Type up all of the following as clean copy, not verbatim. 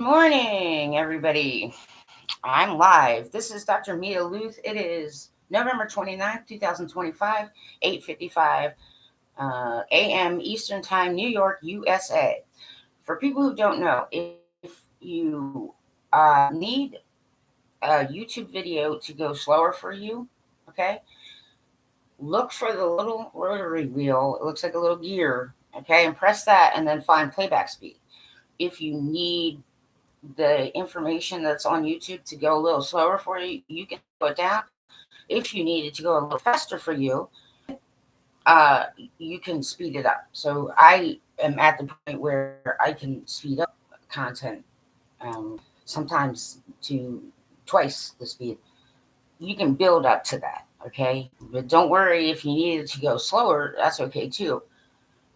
Morning, everybody. I'm live. This is Dr. Mia Lueth. It is November 29th, 2025, 8:55 a.m. Eastern Time, New York, USA. For people who don't know, if you need a YouTube video to go slower for you, okay, look for the little rotary wheel. It looks like a little gear, okay, and press that and then find playback speed. If you need the information that's on YouTube to go a little slower for you, you can slow it down. If you need it to go a little faster for you, uh, you can speed it up. So I am at the point where I can speed up content, sometimes to twice the speed. You can build up to that, okay? But don't worry if you need it to go slower, that's okay too.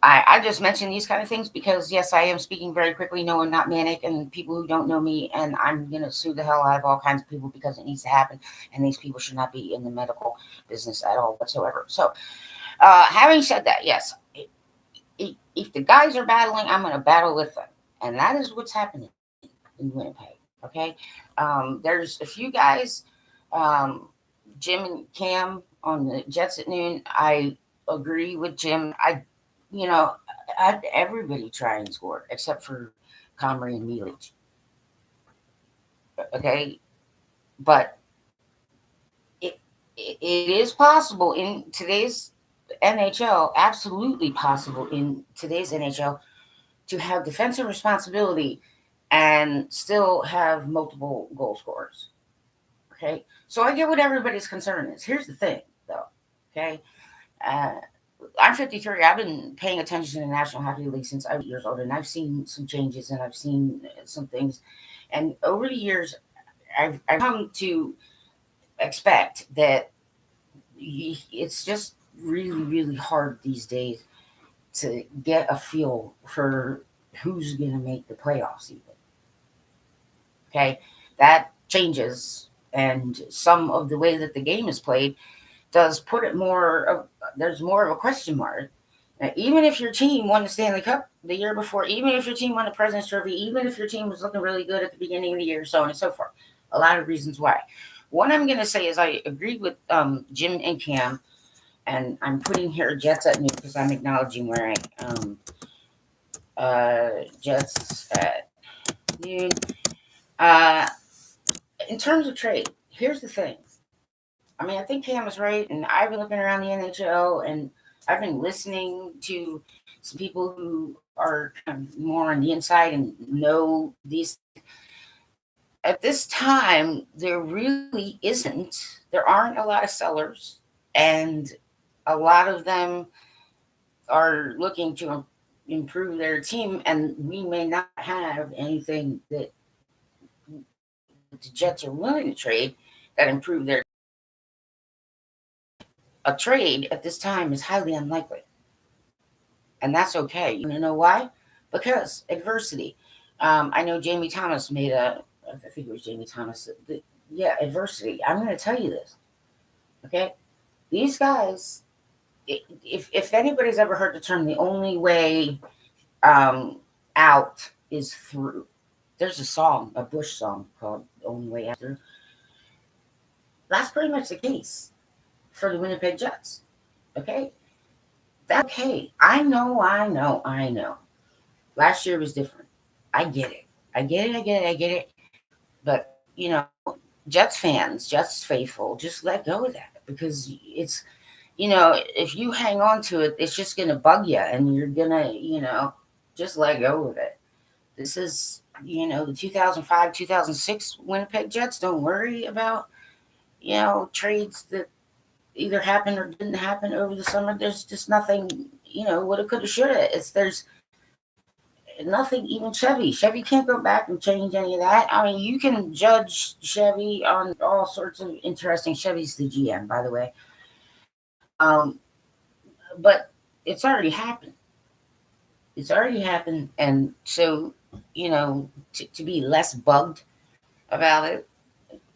I just mention these kind of things because, yes, I am speaking very quickly. No, I'm not manic, and people who don't know me, and I'm going to sue the hell out of all kinds of people because it needs to happen, and these people should not be in the medical business at all whatsoever. So, having said that, yes, if the guys are battling, I'm going to battle with them, and that is what's happening in Winnipeg, okay? There's a few guys, um, Jim and Cam on the Jets at noon. I agree with Jim. You know, everybody try and score except for Comrie and Mealich. Okay, but it, it is possible in today's NHL, absolutely possible in today's NHL to have defensive responsibility and still have multiple goal scorers. Okay, so I get what everybody's concern is. Here's the thing, though. Okay, uh, I'm 53. I've been paying attention to the National Hockey League since I was 8 years old, and I've seen some changes and I've seen some things. And over the years, I've come to expect that it's just really, really hard these days to get a feel for who's going to make the playoffs, even. Okay, that changes, and some of the way that the game is played does put it more of there's more of a question mark. Even if your team won the Stanley Cup the year before, even if your team won the President's Trophy, even if your team was looking really good at the beginning of the year, so on and so forth, a lot of reasons why. What I'm going to say is I agree with Jim and Cam, and I'm putting here Jets at noon because I'm acknowledging where I Jets at noon. Uh, in terms of trade, here's the thing. I mean, I think Cam is right, and I've been looking around the NHL, and I've been listening to some people who are kind of more on the inside and know these. At this time, there really isn't. There aren't a lot of sellers, and a lot of them are looking to improve their team, and we may not have anything that the Jets are willing to trade that improve their. A trade at this time is highly unlikely, and that's okay. You want to know why? Because adversity. I know Jamie Thomas made a. I think it was Jamie Thomas. Yeah, adversity. I'm going to tell you this. Okay, these guys. If anybody's ever heard the term, the only way um, out is through. There's a song, a Bush song called "The Only Way Out Through." That's pretty much the case for the Winnipeg Jets. Okay, that's okay. I know. Last year was different. I get it. I get it. But, Jets fans, Jets faithful, just let go of that because if you hang on to it, it's just going to bug you and you're going to, just let go of it. This is, the 2005, 2006 Winnipeg Jets. Don't worry about, trades that either happened or didn't happen over the summer. There's just nothing, woulda, coulda, shoulda. There's nothing, even Chevy. Chevy can't go back and change any of that. I mean, you can judge Chevy on all sorts of interesting. Chevy's the GM, by the way. But it's already happened. It's already happened. And so, to be less bugged about it,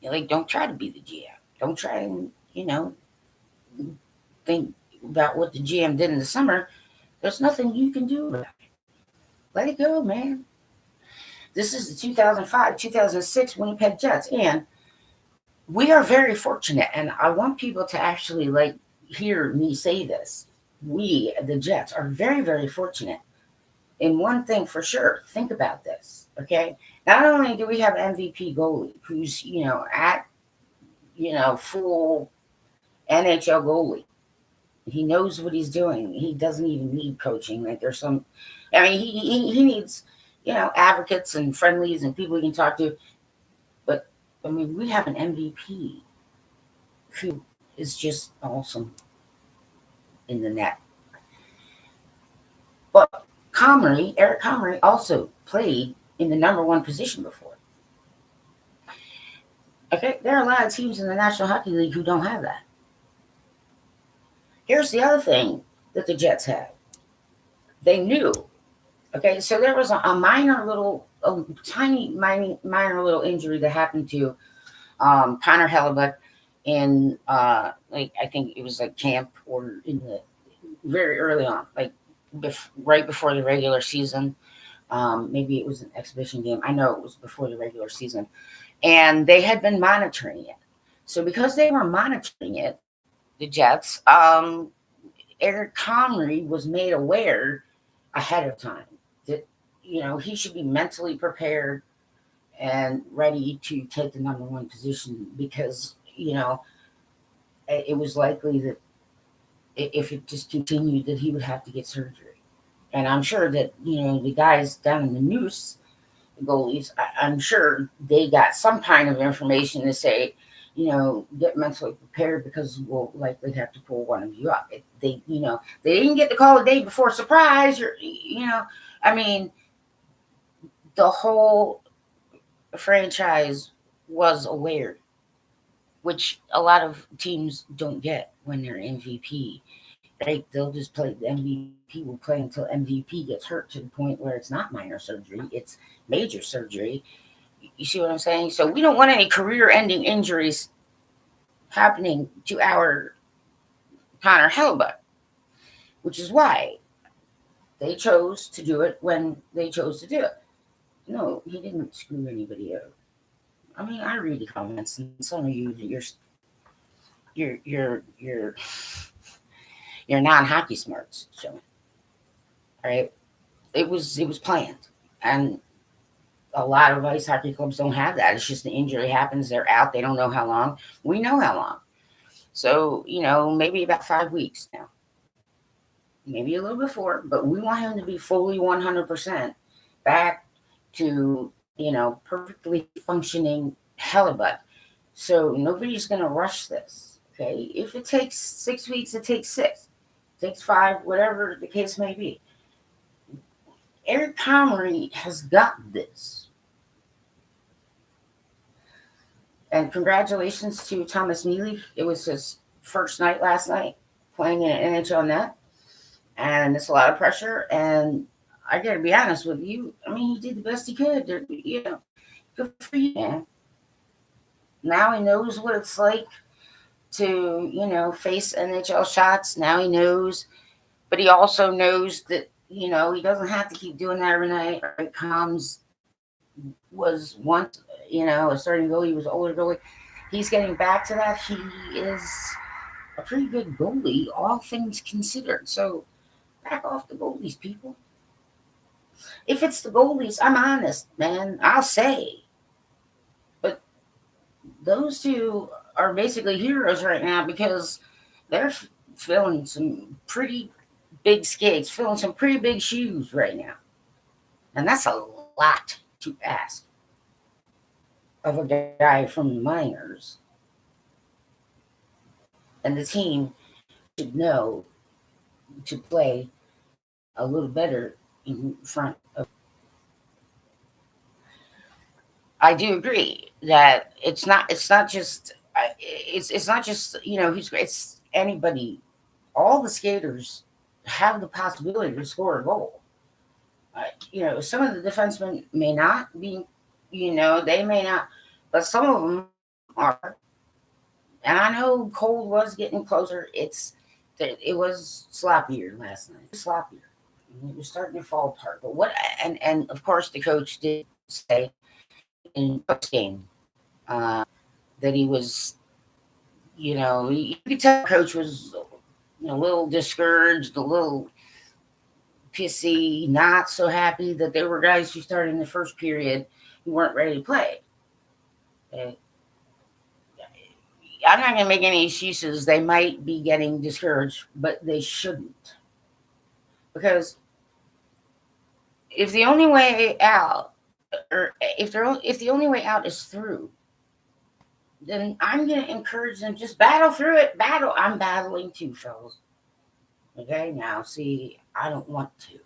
like, don't try to be the GM. Don't try and, think about what the GM did in the summer. There's nothing you can do about it. Let it go, man. This is the 2005-2006 Winnipeg Jets, and we are very fortunate. And I want people to actually like hear me say this. We, the Jets, are very, very fortunate. And one thing for sure, think about this, okay? Not only do we have MVP goalie who's, at, full NHL goalie. He knows what he's doing. He doesn't even need coaching. Like there's some, I mean, he needs, advocates and friendlies and people he can talk to. But I mean, we have an MVP who is just awesome in the net. But Eric Comrie also played in the number one position before. Okay, there are a lot of teams in the National Hockey League who don't have that. Here's the other thing that the Jets had. They knew. Okay, so there was a tiny minor little injury that happened to Connor Hellebuyck in I think it was like camp or in the very early on, like right before the regular season. Maybe it was an exhibition game. I know it was before the regular season, and they had been monitoring it. So because they were monitoring it, the Jets, Eric Comrie was made aware ahead of time that he should be mentally prepared and ready to take the number one position because it was likely that if it just continued that he would have to get surgery. And I'm sure that the guys down in the Noose, the goalies, I'm sure they got some kind of information to say, get mentally prepared because we'll likely have to pull one of you up. They didn't get the call the day before, surprise, or I mean, the whole franchise was aware, which a lot of teams don't get when they're MVP. Right? They'll just play. The MVP will play until MVP gets hurt to the point where it's not minor surgery, it's major surgery. You see what I'm saying? So we don't want any career-ending injuries happening to our Connor Hellebuyck, which is why they chose to do it when they chose to do it. No, he didn't screw anybody up. I mean, I read the comments, and some of you, you're non-hockey smarts. So, all right, it was planned, and a lot of ice hockey clubs don't have that. It's just the injury happens, they're out, they don't know how long. We know how long. So, maybe about 5 weeks now. Maybe a little before, but we want him to be fully 100% back to, perfectly functioning Hellebuyck. So nobody's going to rush this, okay? If it takes 6 weeks, it takes 6. It takes 5, whatever the case may be. Eric Comrie has got this. And congratulations to Thomas Neely. It was his first night last night playing in an NHL net. And it's a lot of pressure. And I got to be honest with you. I mean, he did the best he could. Good for you, man. Now he knows what it's like to, face NHL shots. Now he knows. But he also knows that, he doesn't have to keep doing that every night. Right? Combs was once, a starting goalie. He was an older goalie. He's getting back to that. He is a pretty good goalie, all things considered. So back off the goalies, people. If it's the goalies, I'm honest, man. I'll say. But those two are basically heroes right now because they're filling some pretty big skates, filling some pretty big shoes right now. And that's a lot to ask of a guy from the minors. And the team should know to play a little better in front of. I do agree that it's not just who's great. It's anybody. All the skaters have the possibility to score a goal. Some of the defensemen may not be. They may not, but some of them are. And I know Cole was getting closer. It was sloppier last night. Sloppier. It was starting to fall apart. But and of course the coach did say in post game that he was, you could tell coach was a little discouraged, a little pissy, not so happy that there were guys who started in the first period who weren't ready to play. I'm not going to make any excuses. They might be getting discouraged, but they shouldn't. Because if the only way out, or if the only way out is through, then I'm going to encourage them, just battle through it. Battle. I'm battling too, fellas. Okay, now see, I don't want to.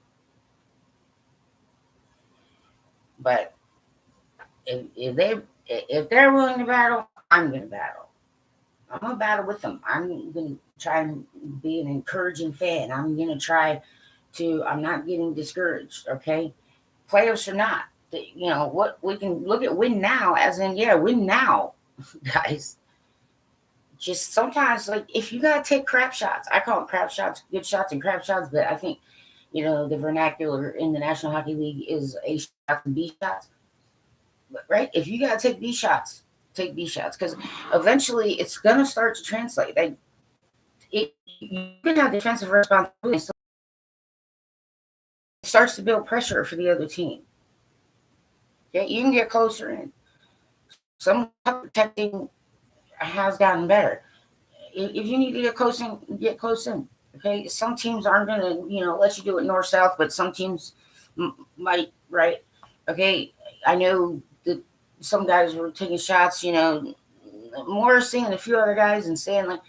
But if they're willing to battle, I'm going to battle. I'm going to battle with them. I'm going to try and be an encouraging fan. I'm going to try to, I'm not getting discouraged, okay? Playoffs or not. What we can look at win now as in, win now, guys. Just sometimes, like, if you got to take crap shots, I call them crap shots, good shots and crap shots, but I think, the vernacular in the National Hockey League is A shots and B shots. Right? If you got to take B shots, take B shots, because eventually it's going to start to translate. Like, you can have defensive responsibility. So it starts to build pressure for the other team. Okay, you can get closer in. Some protecting has gotten better. If you need to get close in, get close in. Okay, some teams aren't going to, let you do it north-south, but some teams might, right? Okay, I know that some guys were taking shots, Morrissey and a few other guys, and saying, like,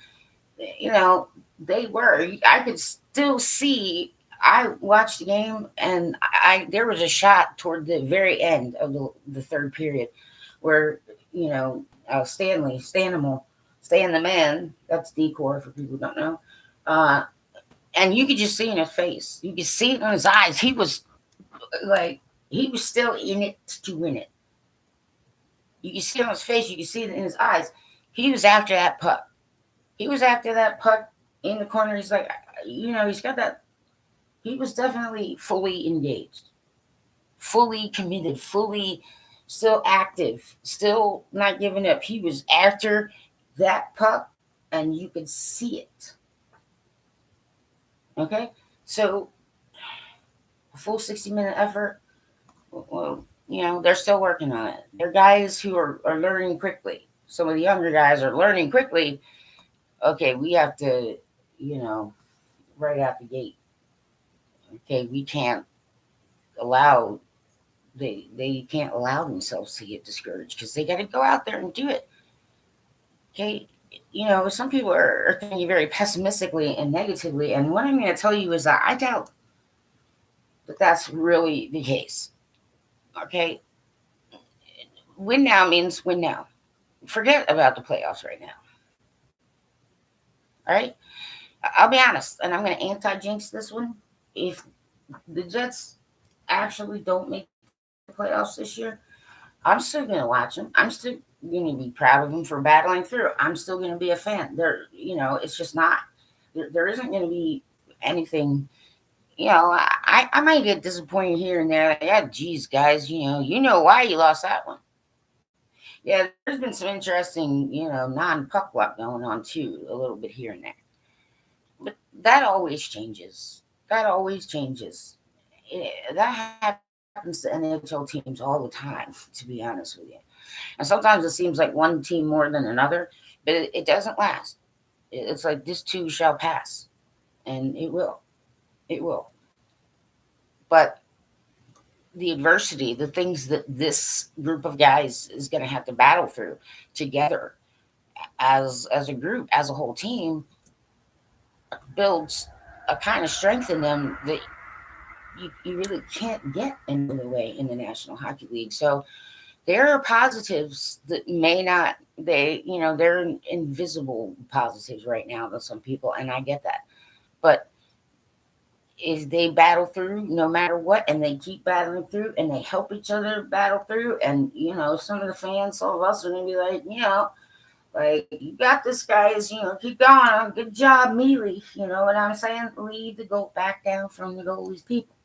they were. I could still see. I watched the game, and there was a shot toward the very end of the third period where, Stanley, Stan the man, that's decor for people who don't know. And you could just see in his face. You could see it in his eyes. He was still in it to win it. You can see it on his face. You can see it in his eyes. He was after that puck. He was after that puck in the corner. He's like, he's got that. He was definitely fully engaged, fully committed, fully still active, still not giving up. He was after that puck, and you could see it. Okay? So, a full 60-minute effort, well, they're still working on it. They're guys who are learning quickly. Some of the younger guys are learning quickly. Okay, we have to, right out the gate. Okay, we can't allow, they can't allow themselves to get discouraged because they got to go out there and do it. Okay, some people are thinking very pessimistically and negatively, and what I'm going to tell you is that I doubt that that's really the case. Okay, win now means win now. Forget about the playoffs right now. All right, I'll be honest, and I'm going to anti-jinx this one. If the Jets actually don't make the playoffs this year, I'm still going to watch them. I'm still going to be proud of them for battling through. I'm still going to be a fan. It's just not. There isn't going to be anything. I might get disappointed here and there. Like, yeah, geez, guys, you know why you lost that one. Yeah, there's been some interesting, non-puck luck going on too, a little bit here and there. But that always changes. That always changes. That happens to NHL teams all the time, to be honest with you. And sometimes it seems like one team more than another, but it doesn't last. It's like this too shall pass, and it will. It will. But the adversity, the things that this group of guys is going to have to battle through together as a group, as a whole team, builds a kind of strength in them that you really can't get any other way in the National Hockey League. So there are positives that may not, they're invisible positives right now to some people, and I get that. But if they battle through no matter what, and they keep battling through, and they help each other battle through, and some of the fans, some of us are gonna be like, like, you got this, guys, keep going, good job, Mealy, you know what I'm saying? Leave the goat back down from the goalie's people.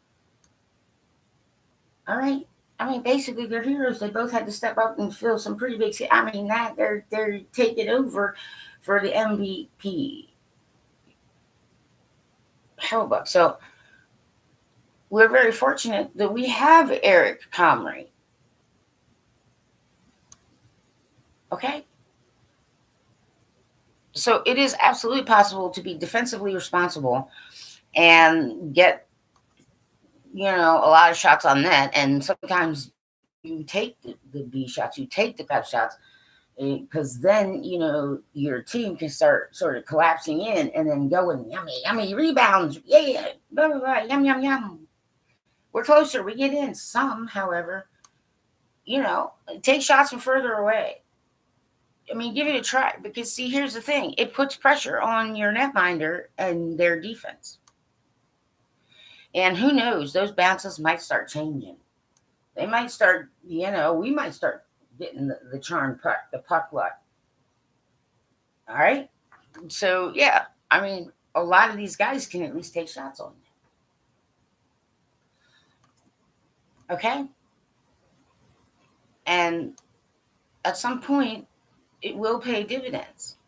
All right, I mean, basically, they're heroes. They both had to step up and fill some pretty big. I mean, that they're taking over for the MVP. How about so? We're very fortunate that we have Eric Comrie. Okay, so it is absolutely possible to be defensively responsible and get a lot of shots on net, and sometimes you take the B shots, you take the crap shots, because then your team can start sort of collapsing in and then going yummy rebounds, yeah, blah blah blah, yum. We're closer, we get in some, however, take shots from further away. I mean, give it a try, because see, here's the thing: it puts pressure on your netminder and their defense, and who knows, those bounces might start changing. They might start, we might start getting the charm puck, the puck luck. All right. So, yeah, I mean, a lot of these guys can at least take shots on you. Okay. And at some point, it will pay dividends.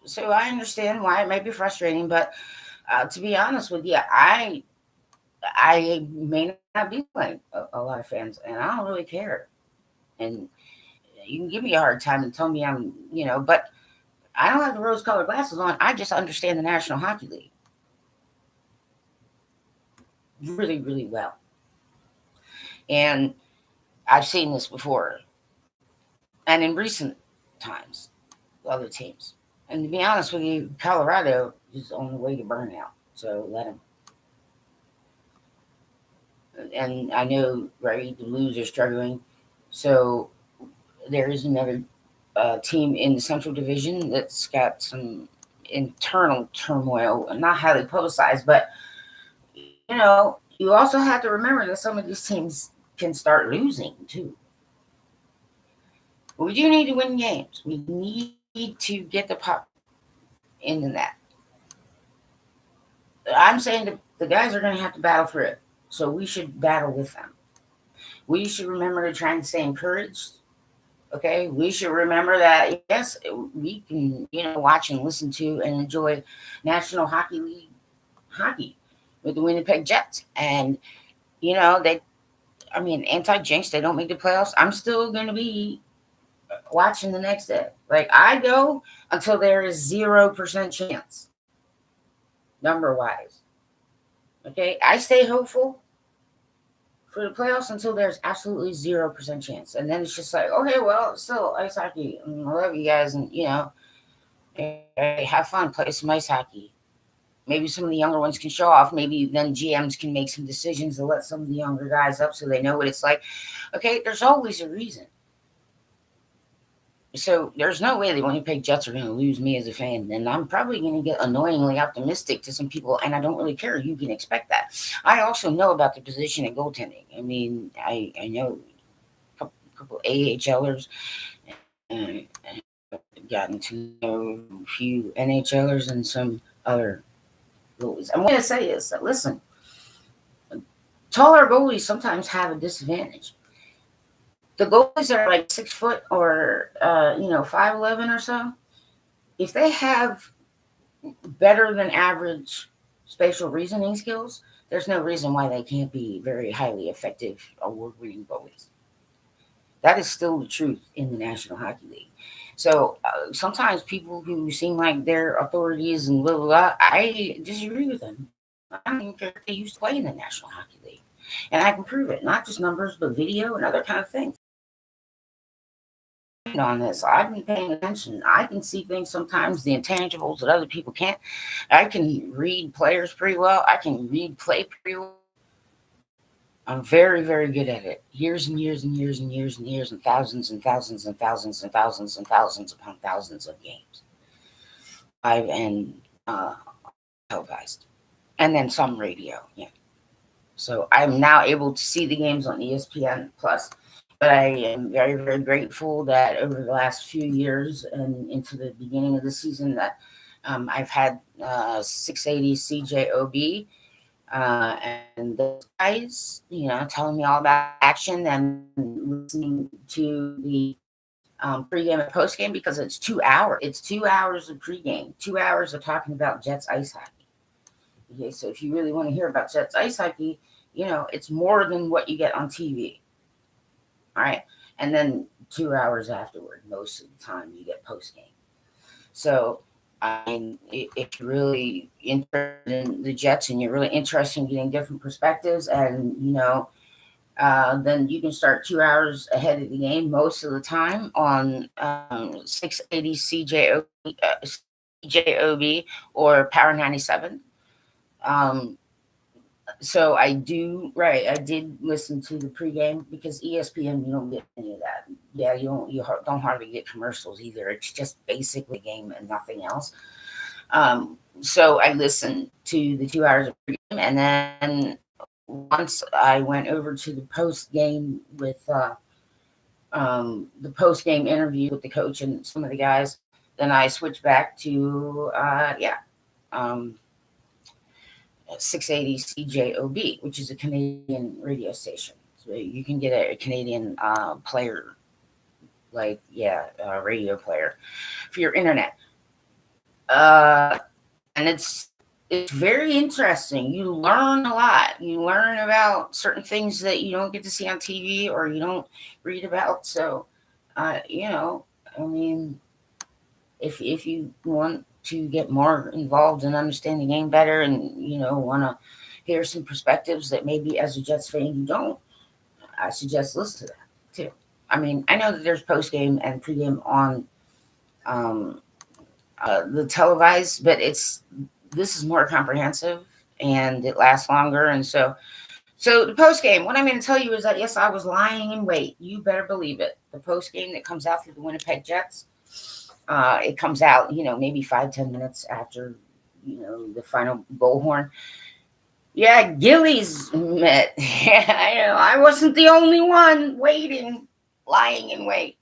So I understand why it might be frustrating, but to be honest with you, I may not be like a lot of fans, and I don't really care. And you can give me a hard time and tell me but I don't have the rose-colored glasses on. I just understand the National Hockey League really, really well, and I've seen this before, and in recent times, other teams. And to be honest with you, Colorado is on the way to burnout. So let them. And I know, right, the Blues are struggling. So there is another team in the Central Division that's got some internal turmoil, not highly publicized, but you also have to remember that some of these teams can start losing too. We do need to win games. We need to get the puck in the net. I'm saying that the guys are going to have to battle for it, so we should battle with them. We should remember to try and stay encouraged. Okay, we should remember that yes, we can watch and listen to and enjoy National Hockey League hockey with the Winnipeg Jets, and they, I mean, anti-jinx. They don't make the playoffs. I'm still going to be watching the next day. Like, I go until there is 0% chance, number wise. Okay, I stay hopeful for the playoffs until there's absolutely 0% chance, and then it's just like, okay, well, it's still ice hockey. I love you guys, and have fun, play some ice hockey. Maybe some of the younger ones can show off. Maybe then GMs can make some decisions to let some of the younger guys up so they know what it's like. Okay, there's always a reason. So there's no way the Winnipeg Jets are going to lose me as a fan. And I'm probably going to get annoyingly optimistic to some people, and I don't really care. You can expect that. I also know about the position at goaltending. I mean, I know a couple AHLers, and gotten to know a few NHLers and some other goalies. I'm going to say is that, listen, taller goalies sometimes have a disadvantage. The goalies are like 6 foot or 5'11" or so. If they have better than average spatial reasoning skills, there's no reason why they can't be very highly effective award-winning goalies. That is still the truth in the National Hockey League. So sometimes people who seem like they're authorities and blah blah blah, I disagree with them. I don't even care if they used to play in the National Hockey League, and I can prove it, not just numbers, but video and other kind of things. On this, I've been paying attention. I can see things sometimes, the intangibles that other people can't. I can read players pretty well. I can read play pretty well. I'm very, very good at it. Years and years and years and years and years and thousands and thousands and thousands and thousands and thousands upon thousands of games. Live and televised. And then some radio. Yeah. So I'm now able to see the games on ESPN Plus. But I am very, very grateful that over the last few years and into the beginning of the season that I've had 680 CJOB, And those guys, telling me all about action and listening to the pregame and postgame because it's 2 hours. It's 2 hours of pregame, 2 hours of talking about Jets ice hockey. Okay, so if you really want to hear about Jets ice hockey, it's more than what you get on TV. All right. And then 2 hours afterward, most of the time, you get postgame. So, I mean, if you're really interested in the Jets and you're really interested in getting different perspectives, and then you can start 2 hours ahead of the game most of the time on 680 CJOB or Power 97. Um, so I did listen to the pregame because ESPN, you don't get any of that. Yeah, don't hardly get commercials either. It's just basically game and nothing else. So I listened to the 2 hours of pregame, and then once I went over to the post game with the post game interview with the coach and some of the guys, then I switched back to um, 680 CJOB, which is a Canadian radio station. So you can get a Canadian player, radio player for your internet. And it's very interesting. You learn a lot. You learn about certain things that you don't get to see on TV or you don't read about. So, I mean, if you want to get more involved and understand the game better, and want to hear some perspectives that maybe as a Jets fan you don't, I suggest listen to that too. I mean, I know that there's post game and pregame on um, the televised, but this is more comprehensive and it lasts longer. And so the post game, what I'm going to tell you is that yes, I was lying in wait. You better believe it. The post game that comes out through the Winnipeg Jets, it comes out, maybe 5-10 minutes after, the final bullhorn. Yeah, Gillies met. Yeah, I wasn't the only one waiting, lying in wait.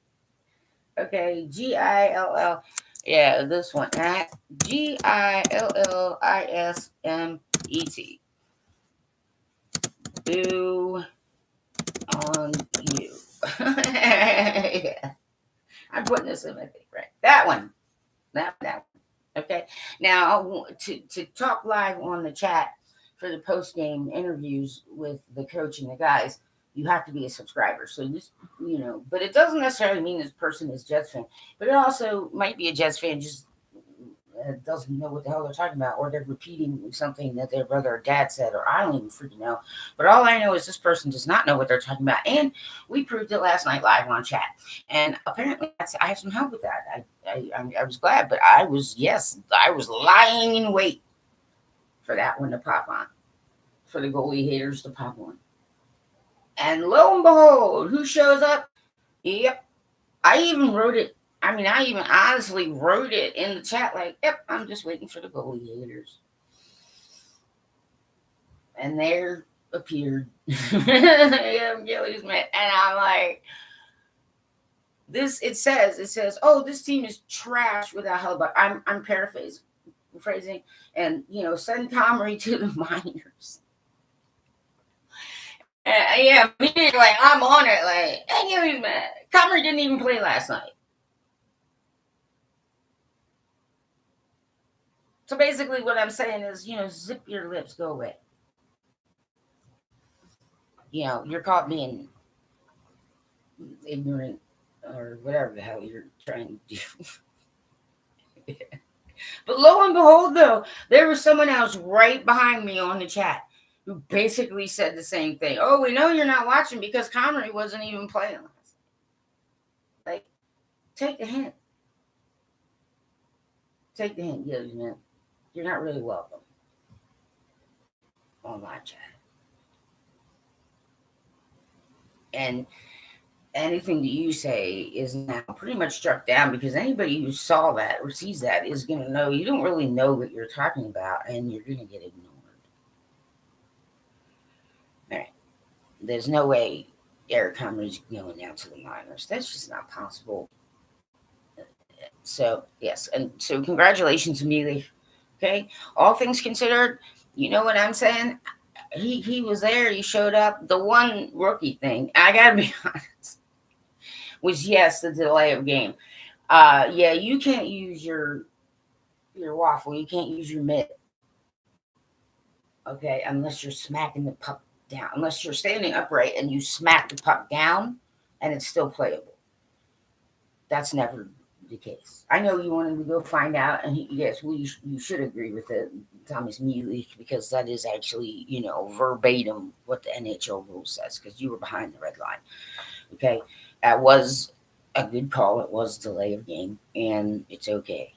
Okay, GILL. Yeah, this one at GILLISMET. Boo on you. Yeah. I'm putting this in, I think, right? That one. That one. Okay. Now, to talk live on the chat for the post game interviews with the coach and the guys, you have to be a subscriber. So but it doesn't necessarily mean this person is Jets fan, but it also might be a Jets fan just doesn't know what the hell they're talking about, or they're repeating something that their brother or dad said, or I don't even freaking know. But all I know is this person does not know what they're talking about, and we proved it last night live on chat. And apparently, I have some help with that. I was glad, but I was lying in wait for that one to pop on, for the goalie haters to pop on. And lo and behold, who shows up? Yep, I even wrote it. I mean, I even honestly wrote it in the chat like, yep, I'm just waiting for the goalie haters. And there appeared Gillies met. And I'm like, it says, oh, this team is trash without Hellebuyck. I'm paraphrasing. And, send Comrie to the minors. Yeah, me, like, I'm on it. Like, hey, Gillies met. Comrie didn't even play last night. So basically what I'm saying is, zip your lips, go away. You're caught being ignorant or whatever the hell you're trying to do. But lo and behold, though, there was someone else right behind me on the chat who basically said the same thing. Oh, we know you're not watching because Comrie wasn't even playing last night. Like, take the hint. Take the hint, man. You're not really welcome on my chat. And anything that you say is now pretty much struck down because anybody who saw that or sees that is going to know you don't really know what you're talking about and you're going to get ignored. All right. There's no way Eric Comrie's going down to the minors. That's just not possible. So, yes. And so congratulations, Amelia. Okay. All things considered, You know what I'm saying? He was there. He showed up. The one rookie thing, I gotta be honest, was yes, the delay of game. Yeah, you can't use your waffle. You can't use your mitt, okay, unless you're smacking the puck down. Unless you're standing upright and you smack the puck down, and it's still playable. That's never the case. I know you wanted to go find out, and yes, you should agree with it, Thomas Mealy, because that is actually verbatim what the NHL rule says. Because you were behind the red line. Okay, that was a good call. It was delay of game, and it's okay.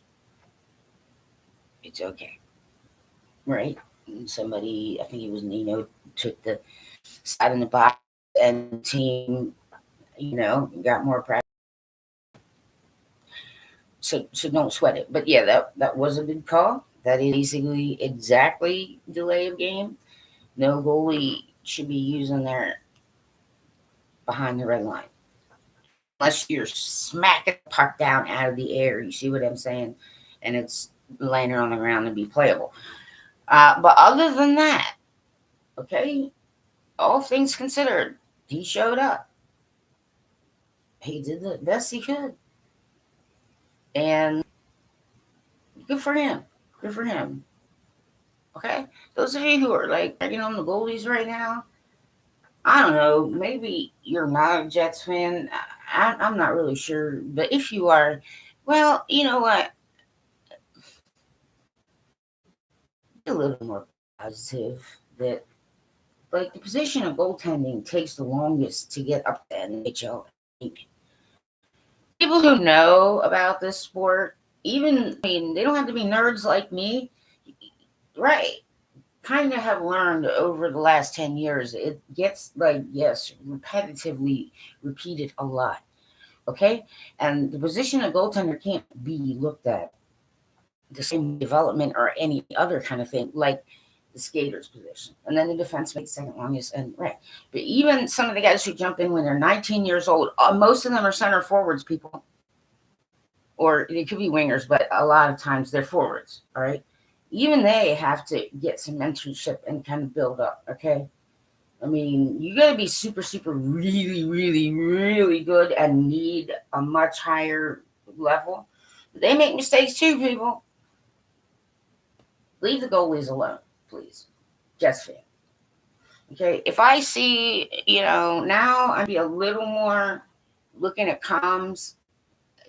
It's okay, right? And somebody, I think it was Nino, took the side in the box, and the team, got more practice. So don't sweat it. But yeah, that was a good call. That is basically exactly delay of game. No goalie should be using their behind the red line unless you're smacking the puck down out of the air. You see what I'm saying? And it's landing on the ground and be playable. But other than that, okay, all things considered, he showed up. He did the best he could, and good for him. Good for him. Okay, those of you who are like dragging on the goalies right now, I don't know. Maybe you're not a Jets fan. I'm not really sure, but if you are, well, you know what? Be a little more positive. That like the position of goaltending takes the longest to get up to NHL. People who know about this sport, even I mean, they don't have to be nerds like me, right? Kind of have learned over the last 10 years. It gets like yes, repetitively repeated a lot. Okay, and the position of goaltender can't be looked at the same development or any other kind of thing like the skater's position, and then the defense makes second longest, and right. But even some of the guys who jump in when they're 19 years old, most of them are center forwards, people, or they could be wingers, but a lot of times they're forwards. All right, even they have to get some mentorship and kind of build up. Okay, I mean, you got to be super, super, really, really, really good and need a much higher level. They make mistakes too, people. Leave the goalies alone, please. Just fan. Okay, if I see, now I'd be a little more looking at comms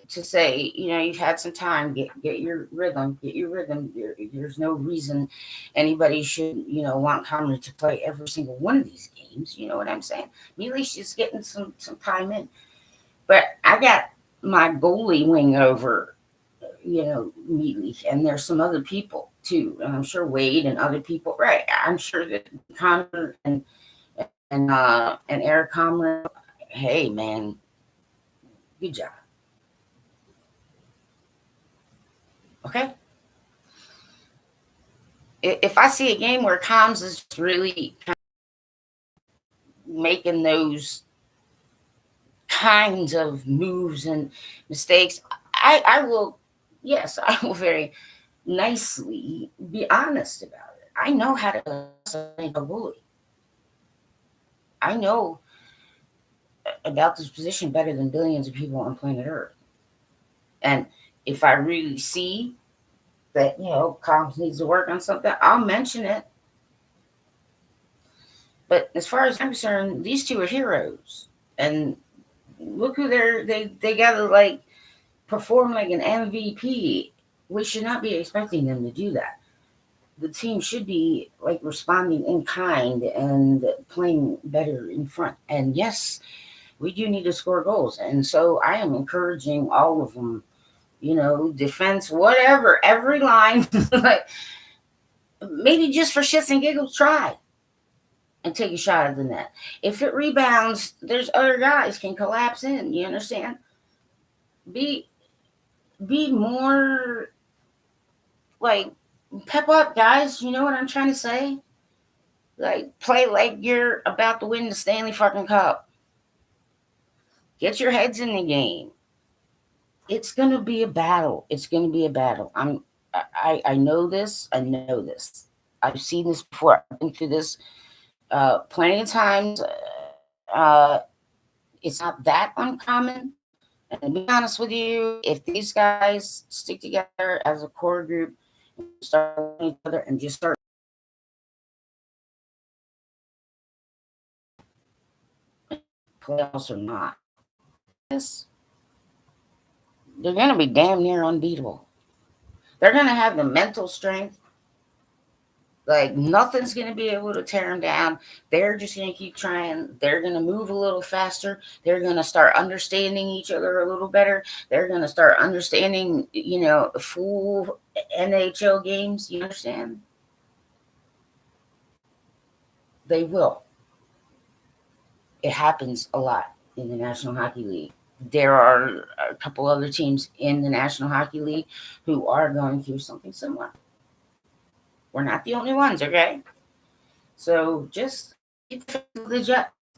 to say, you've had some time, get your rhythm, get your rhythm. There's no reason anybody should, want Conley to play every single one of these games. You know what I'm saying? Maybe she's getting some time in, but I got my goalie wing over, Mealy, and there's some other people too, and I'm sure Wade and other people. Right? I'm sure that Connor and Eric Comrie. Hey man, good job. Okay. If I see a game where Combs is really making those kinds of moves and mistakes, I will, yes, I will very nicely be honest about it. I know how to make a bully. I know about this position better than billions of people on planet Earth. And if I really see that, Combs needs to work on something, I'll mention it. But as far as I'm concerned, these two are heroes. And look who they gotta like perform like an MVP. We should not be expecting them to do that. The team should be like responding in kind and playing better in front. And yes, we do need to score goals. And so I am encouraging all of them, defense, whatever, every line, like maybe just for shits and giggles, try and take a shot at the net. If it rebounds, there's other guys can collapse in. You understand? Be be more like pep up, guys. You know what I'm trying to say? Like play like you're about to win the Stanley fucking Cup. Get your heads in the game. It's gonna be a battle. It's gonna be a battle. I know this. I know this. I've seen this before. I've been through this plenty of times. Uh, it's not that uncommon. And to be honest with you, if these guys stick together as a core group, start loving each other, and just start playoffs or not, this they're going to be damn near unbeatable. They're going to have the mental strength. Like nothing's going to be able to tear them down. They're just going to keep trying. They're going to move a little faster. They're going to start understanding each other a little better. They're going to start understanding, full NHL games. You understand? They will. It happens a lot in the National Hockey League. There are a couple other teams in the National Hockey League who are going through something similar. We're not the only ones, okay? So just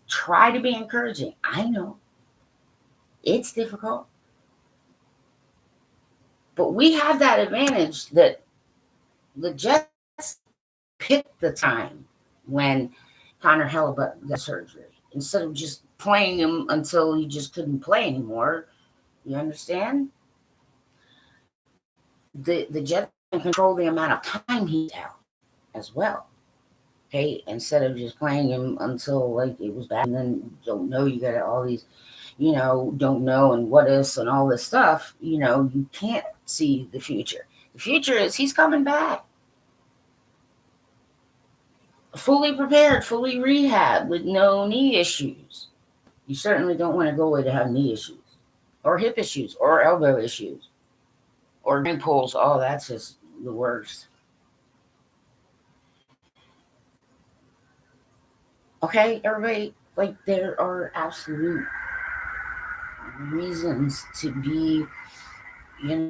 try to be encouraging. I know it's difficult, but we have that advantage that the Jets picked the time when Connor Hellebuck got surgery instead of just playing him until he just couldn't play anymore. You understand? The Jets can control the amount of time he's out as well. Okay, instead of just playing him until like it was bad, and then don't know you got all these, don't know and what ifs and all this stuff. You can't see the future. The future is he's coming back, fully prepared, fully rehabbed, with no knee issues. You certainly don't want to go away to have knee issues, or hip issues, or elbow issues, or joint pulls. Oh, that's just the worst. Okay, everybody, like there are absolute reasons to be,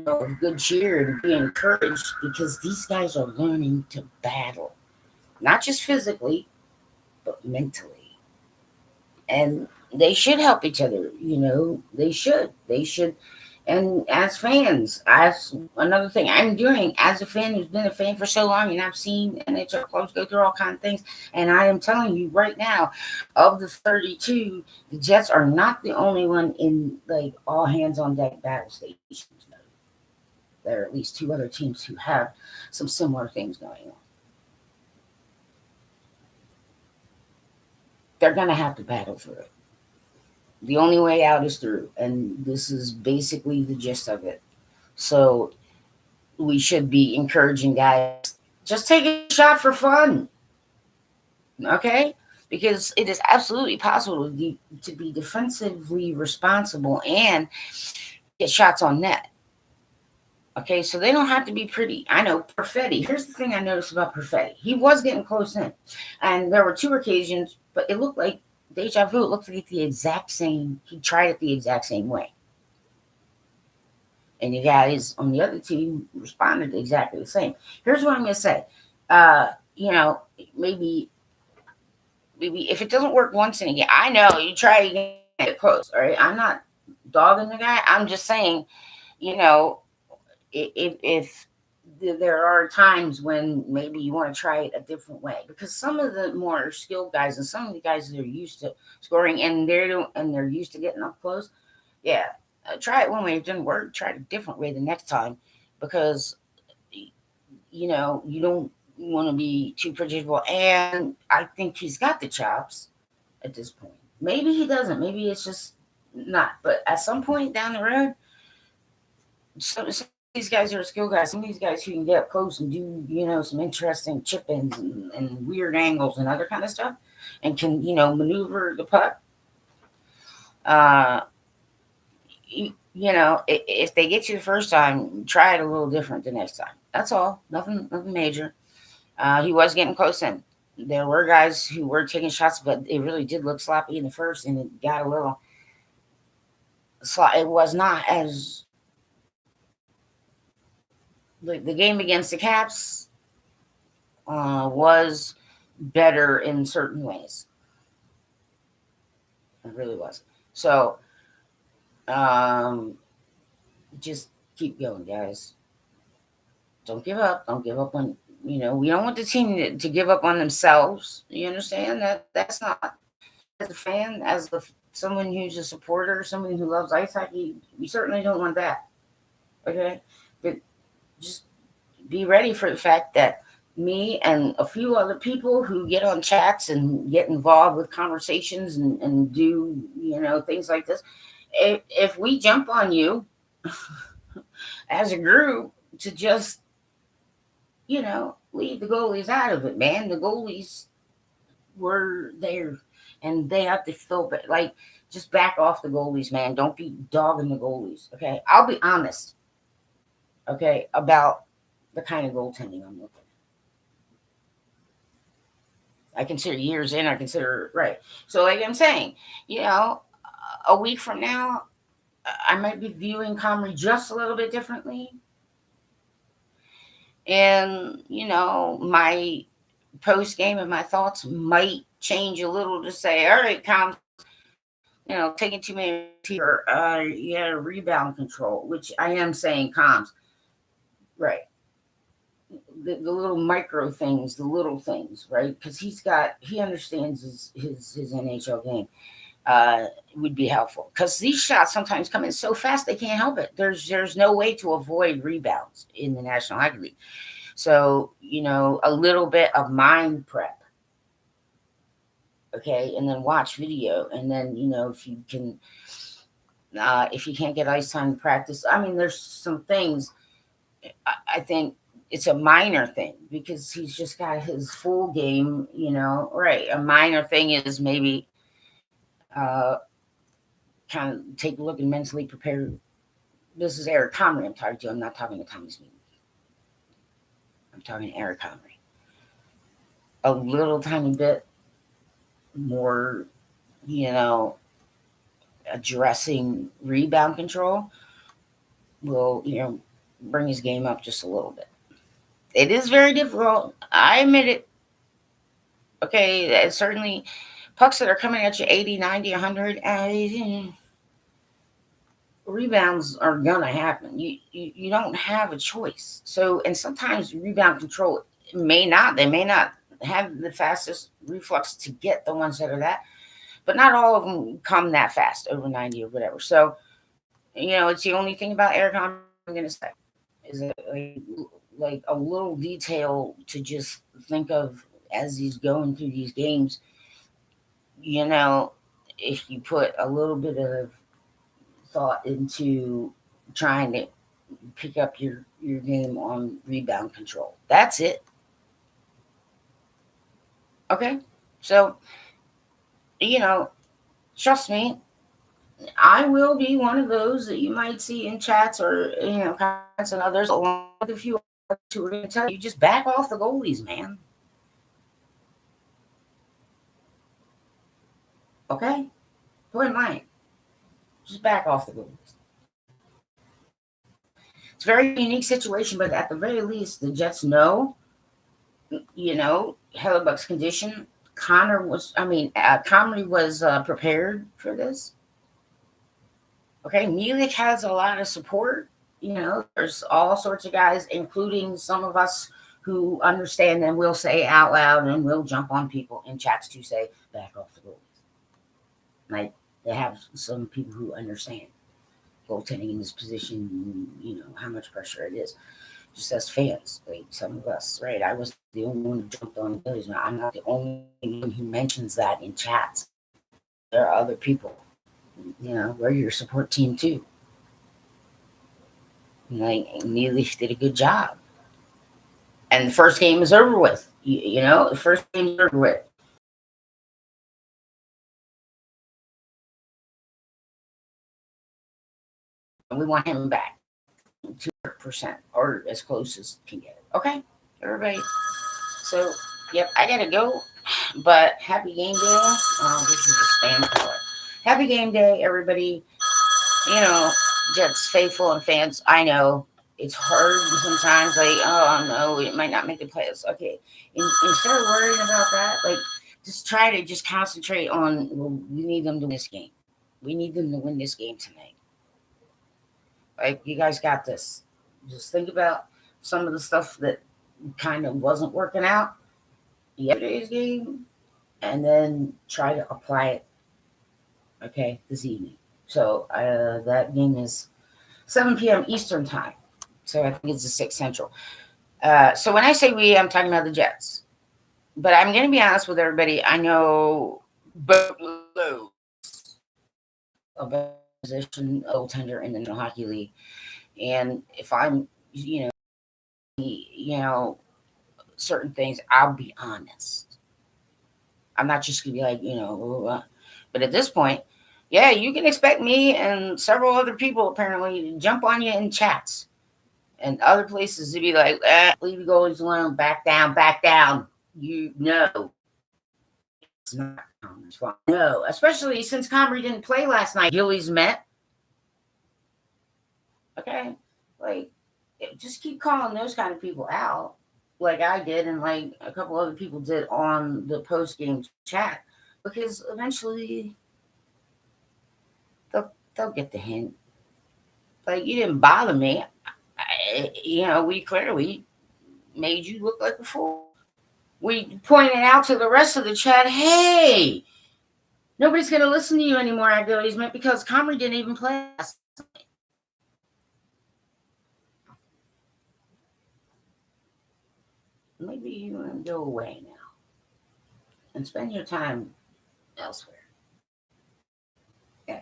of good cheer and be encouraged because these guys are learning to battle, not just physically, but mentally. And they should help each other, they should. They should. And as fans, as another thing I'm doing as a fan who's been a fan for so long, and I've seen NHL clubs go through all kinds of things, and I am telling you right now, of the 32, the Jets are not the only one in like all hands on deck battle stations. There are at least two other teams who have some similar things going on. They're going to have to battle through it. The only way out is through, and this is basically the gist of it. So we should be encouraging guys, just take a shot for fun, okay? Because it is absolutely possible to be defensively responsible and get shots on net. Okay, so they don't have to be pretty. I know Perfetti. Here's the thing I noticed about Perfetti. He was getting close in. And there were two occasions, but it looked like deja vu. It looked like the exact same. He tried it the exact same way. And the guys on the other team responded exactly the same. Here's what I'm going to say. Maybe if it doesn't work once and again, I know you try again, get close. All right, I'm not dogging the guy. I'm just saying, you know, if there are times when maybe you want to try it a different way, because some of the more skilled guys and some of the guys that are used to scoring and they're used to getting up close, yeah, try it one way. It didn't work, try it a different way the next time, because you don't want to be too predictable. And I think he's got the chops at this point. Maybe he doesn't. Maybe it's just not. But at some point down the road, some of these guys are skill guys. Some of these guys who can get up close and do some interesting chip ins and weird angles and other kind of stuff, and can maneuver the puck. Uh, if they get you the first time, try it a little different the next time. That's all. Nothing major. He was getting close in. There were guys who were taking shots, but it really did look sloppy in the first, and it got a little. It was not as the game against the Caps was better in certain ways. It really was. So just keep going, guys. Don't give up. Don't give up when We don't want the team to give up on themselves. You understand that's not, as a fan, as someone who's a supporter, someone who loves ice hockey, we certainly don't want that. Okay, but just be ready for the fact that me and a few other people who get on chats and get involved with conversations and do things like this, if we jump on you as a group to just leave the goalies out of it, man. The goalies were there, and they have to feel like, just back off the goalies, man. Don't be dogging the goalies. Okay, I'll be honest. Okay, about the kind of goaltending I'm looking at. I consider years in. I consider right. So, like I'm saying, a week from now, I might be viewing Comrie just a little bit differently, and my post game and my thoughts might change a little to say, all right, taking too many here, rebound control, which I am saying comms, right? The little micro things, the little things, right? Because he understands his NHL game. Would be helpful, because these shots sometimes come in so fast they can't help it. There's no way to avoid rebounds in the National Hockey League. So a little bit of mind prep, okay, and then watch video, and then if you can't get ice time practice, I mean, there's some things. I think it's a minor thing because he's just got his full game, right. A minor thing is maybe kind of take a look and mentally prepare. This is Eric Comrie I'm talking to. I'm not talking to Tommy Smith. I'm talking to Eric Comrie. A little tiny bit more, addressing rebound control will, bring his game up just a little bit. It is very difficult. I admit it. Okay, certainly pucks that are coming at you 80, 90, 100, rebounds are going to happen. You don't have a choice. So, and sometimes rebound control they may not have the fastest reflux to get the ones that are that, but not all of them come that fast, over 90 or whatever. So, it's the only thing about Eric I'm going to say is it like a little detail to just think of as he's going through these games. If you put a little bit of thought into trying to pick up your game on rebound control, that's it. Okay, so trust me, I will be one of those that you might see in chats or comments and others, along with a few others who are going to tell you, just back off the goalies, man. Okay, point blank, just back off the goalies. It's a very unique situation, but at the very least, the Jets know, Hellebuck's condition. Comrie was prepared for this. Okay, Mielik has a lot of support. There's all sorts of guys, including some of us who understand and will say out loud and will jump on people in chats to say, back off the goalies. Like, they have some people who understand goaltending in this position, how much pressure it is. Just as fans, like some of us, right? I was the only one who jumped on Billy's. I'm not the only one who mentions that in chats. There are other people. We're your support team too. Like, Neely did a good job. And the first game is over with. The first game is over with. We want him back 200% or as close as can get it. Okay, everybody. So, yep, I gotta go. But happy game day. This is a spam color. Happy game day, everybody. Jets faithful and fans. I know it's hard sometimes. Like, oh no, it might not make the playoffs. Okay, instead of worrying about that, like, just try to just concentrate on. Well, we need them to win this game. We need them to win this game tonight. Like, you guys got this. Just think about some of the stuff that kind of wasn't working out yesterday's game, and then try to apply it, okay, this evening. So that game is 7 p.m. Eastern time. So I think it's the 6 Central. So when I say we, I'm talking about the Jets. But I'm going to be honest with everybody. I know boatloads of position goaltender in the National Hockey League, and if I'm, certain things, I'll be honest. I'm not just going to be like, but at this point, yeah, you can expect me and several other people apparently to jump on you in chats and other places to be like, leave the goalies alone, back down, back down. It's not common. No, especially since Comrie didn't play last night. Gillies met. Okay, like just keep calling those kind of people out, like I did, and like a couple other people did on the post game chat, because eventually they'll get the hint. Like, you didn't bother me. We clearly made you look like a fool. We pointed out to the rest of the chat, hey, nobody's going to listen to you anymore, advertisement, because Comrie didn't even play last night. Maybe you want to go away now and spend your time elsewhere. Yeah,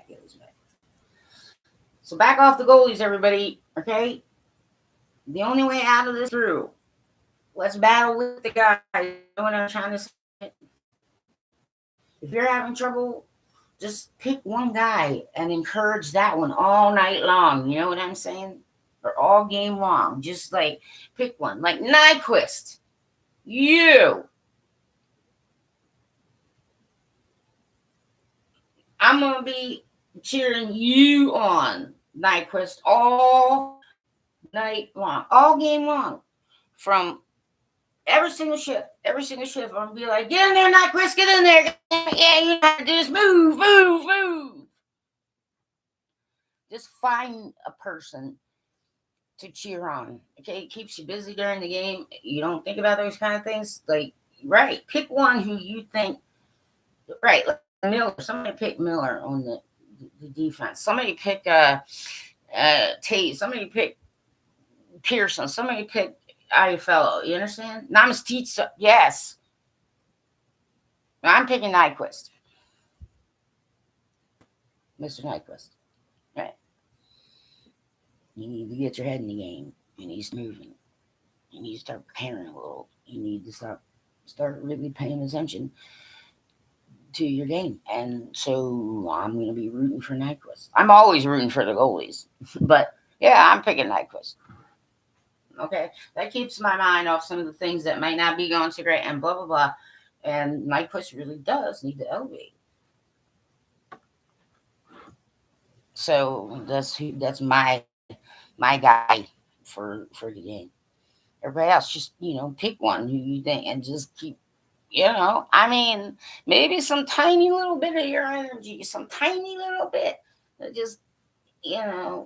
so back off the goalies, everybody, okay? The only way out of this through. Let's battle with the guys. You know what I'm trying to say? If you're having trouble, just pick one guy and encourage that one all night long. You know what I'm saying? Or all game long. Just like pick one. Like Nyquist. I'm going to be cheering you on, Nyquist, all night long. All game long. From every single shift. I'm going to be like, get in there, Nyquist, get in there. Yeah, you have to just move. Just find a person to cheer on. Okay, it keeps you busy during the game. You don't think about those kind of things. Like, right, pick one who you think. Right, like Miller. Somebody pick Miller on the defense. Somebody pick Tate. Somebody pick Pearson. Somebody pick Iafallo. You understand? Namastitsa. Yes, I'm picking Nyquist. Mr. Nyquist. Right. You need to get your head in the game. You need to start moving. You need to start preparing a little. You need to start really paying attention to your game. And so I'm going to be rooting for Nyquist. I'm always rooting for the goalies. But, yeah, I'm picking Nyquist. Okay? That keeps my mind off some of the things that might not be going so great and blah, blah, blah. And Nyquist really does need to elevate. So that's my guy for the game. Everybody else, just pick one who you think and just keep. I mean, maybe some tiny little bit of your energy, some tiny little bit, just yeah.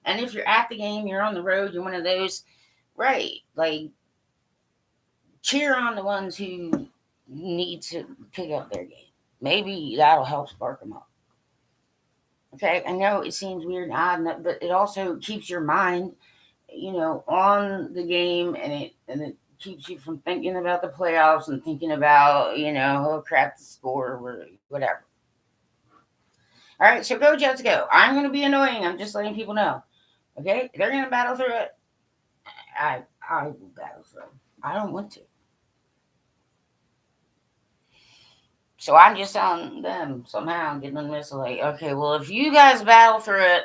And if you're at the game, you're on the road, you're one of those, right? Like, cheer on the ones who need to pick up their game. Maybe that'll help spark them up. Okay, I know it seems weird and odd, but it also keeps your mind, on the game, and it keeps you from thinking about the playoffs and thinking about, oh crap, the score or whatever. All right, so go Jets, go. I'm going to be annoying. I'm just letting people know. Okay, they're going to battle through it. I will battle through it. I don't want to. So I'm just telling them somehow, I'm getting them this like, okay, well, if you guys battle through it,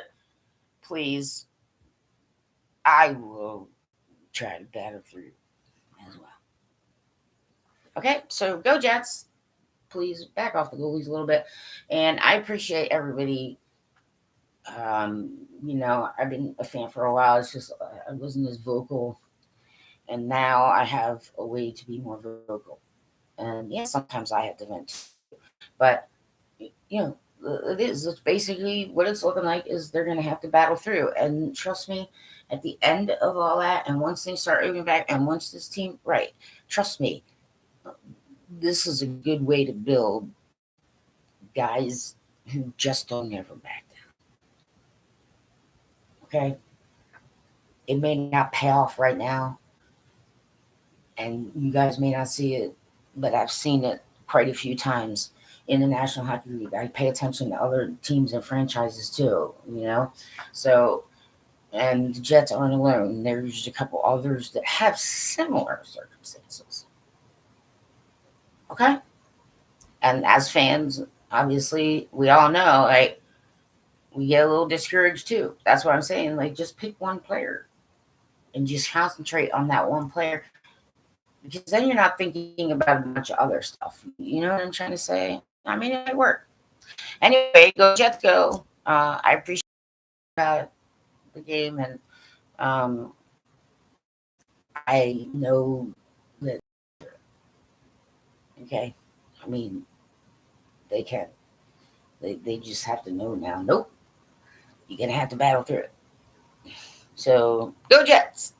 please, I will try to battle through as well. Okay, so go Jets. Please back off the goalies a little bit. And I appreciate everybody. I've been a fan for a while. It's just I wasn't as vocal. And now I have a way to be more vocal. And yeah, sometimes I have to vent too. But, it is. It's basically what it's looking like is they're going to have to battle through. And trust me, at the end of all that, and once things start moving back, and once this team, right, trust me, this is a good way to build guys who just don't ever back down. Okay? It may not pay off right now, and you guys may not see it, but I've seen it quite a few times in the National Hockey League. I pay attention to other teams and franchises too, you know? So, and the Jets aren't alone. There's a couple others that have similar circumstances. Okay? And as fans, obviously, we all know, like, we get a little discouraged too. That's what I'm saying. Like, just pick one player and just concentrate on that one player, because then you're not thinking about a bunch of other stuff. You know what I'm trying to say? I mean, it might work. Anyway, go Jets, go. I appreciate the game, and um, I know that. Okay, I mean, they can. They just have to know now. Nope, you're gonna have to battle through it. So go Jets.